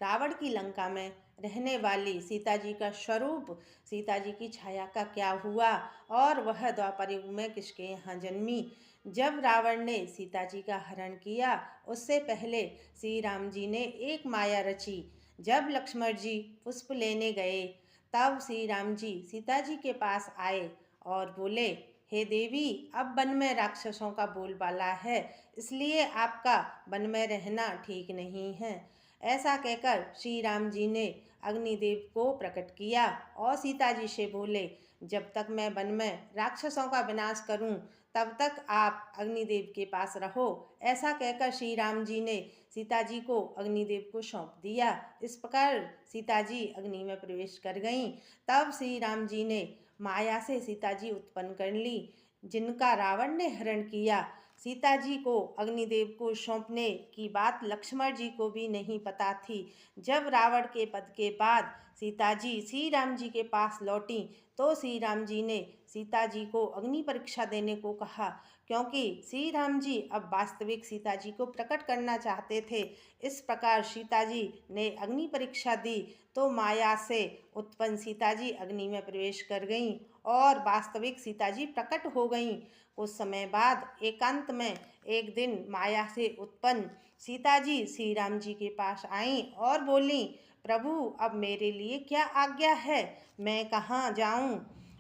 रावण की लंका में रहने वाली सीता जी का स्वरूप, सीता जी की छाया का क्या हुआ और वह द्वापर युग में किसके यहाँ जन्मी। जब रावण ने सीता जी का हरण किया, उससे पहले श्री राम जी ने एक माया रची। जब लक्ष्मण जी पुष्प लेने गए, तब श्री राम जी सीता जी के पास आए और बोले, हे देवी, अब वन में राक्षसों का बोलबाला है, इसलिए आपका वन में रहना ठीक नहीं है। ऐसा कहकर श्री राम जी ने अग्निदेव को प्रकट किया और सीता जी से बोले, जब तक मैं वन में राक्षसों का विनाश करूं, तब तक आप अग्निदेव के पास रहो। ऐसा कहकर श्री राम जी ने सीता जी को अग्निदेव को सौंप दिया। इस प्रकार सीता जी अग्नि में प्रवेश कर गईं। तब श्री राम जी ने माया से सीता जी उत्पन्न कर ली, जिनका रावण ने हरण किया। सीता जी को अग्निदेव को सौंपने की बात लक्ष्मण जी को भी नहीं पता थी। जब रावण के वध के बाद सीता जी श्री राम जी के पास लौटी, तो श्री राम जी ने सीता जी को अग्नि परीक्षा देने को कहा, क्योंकि श्री राम जी अब वास्तविक सीता जी को प्रकट करना चाहते थे। इस प्रकार सीता जी ने अग्नि परीक्षा दी, तो माया से उत्पन्न सीता जी अग्नि में प्रवेश कर गईं और वास्तविक सीता जी प्रकट हो गईं। कुछ समय बाद एकांत में एक दिन माया से उत्पन्न सीता जी श्री राम जी के पास आईं और बोलीं, प्रभु, अब मेरे लिए क्या आज्ञा है, मैं कहाँ जाऊं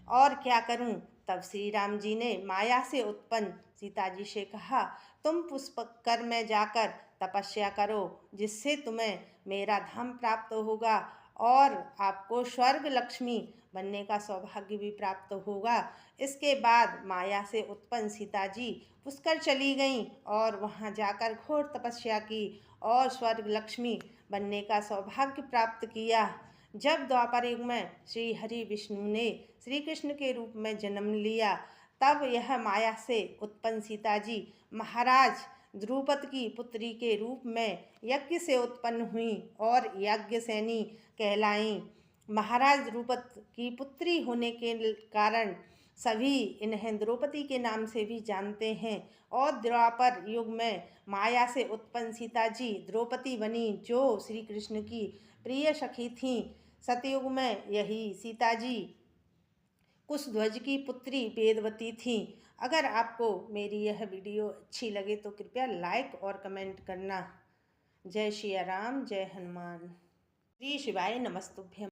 और क्या करूं। तब श्री राम जी ने माया से उत्पन्न सीता जी से कहा, तुम पुष्कर में जाकर तपस्या करो, जिससे तुम्हें मेरा धाम प्राप्त होगा और आपको स्वर्ग लक्ष्मी बनने का सौभाग्य भी प्राप्त होगा। इसके बाद माया से उत्पन्न सीता जी पुष्कर चली गईं और वहां जाकर घोर तपस्या की और स्वर्ग लक्ष्मी बनने का सौभाग्य प्राप्त किया। जब द्वापर युग में श्री हरि विष्णु ने श्री कृष्ण के रूप में जन्म लिया, तब यह माया से उत्पन्न सीता जी महाराज द्रुपद की पुत्री के रूप में यज्ञ से उत्पन्न हुई और याज्ञसेनी कहलाईं। महाराज द्रुपद की पुत्री होने के कारण सभी इन्हें द्रौपदी के नाम से भी जानते हैं। और द्वापर युग में माया से उत्पन्न सीता जी द्रौपदी बनी, जो श्री कृष्ण की प्रिय सखी थीं। सतयुग में यही सीता जी कुशध्वज की पुत्री वेदवती थीं। अगर आपको मेरी यह वीडियो अच्छी लगे तो कृपया लाइक और कमेंट करना। जय श्री राम, जय हनुमान। श्री शिवाय नमस्तुभ्यं।